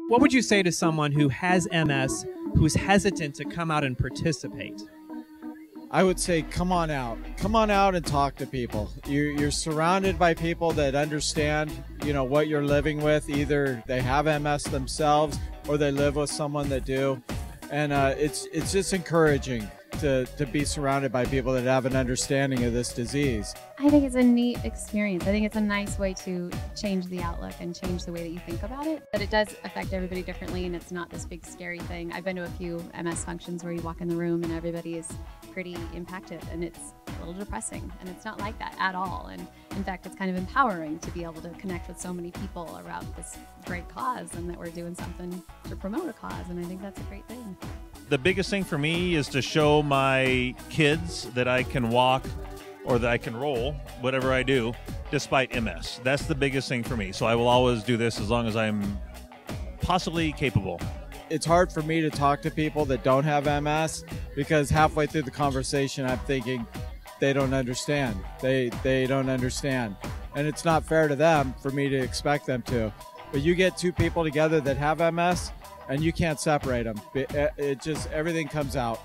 What would you say to someone who has MS, who's hesitant to come out and participate? I would say, come on out. Come on out and talk to people. You're surrounded by people that understand, what you're living with. Either they have MS themselves or they live with someone that do. And it's just encouraging to be surrounded by people that have an understanding of this disease. I think it's a neat experience. I think it's a nice way to change the outlook and change the way that you think about it. But it does affect everybody differently, and it's not this big scary thing. I've been to a few MS functions where you walk in the room and everybody is pretty impacted, and it's a little depressing, and it's not like that at all. And in fact, it's kind of empowering to be able to connect with so many people around this great cause, and that we're doing something to promote a cause, and I think that's a great thing. The biggest thing for me is to show my kids that I can walk or that I can roll, whatever I do, despite MS. That's the biggest thing for me. So I will always do this as long as I'm possibly capable. It's hard for me to talk to people that don't have MS because halfway through the conversation, I'm thinking they don't understand. They don't understand. And it's not fair to them for me to expect them to. But you get two people together that have MS, and you can't separate them. It just, everything comes out.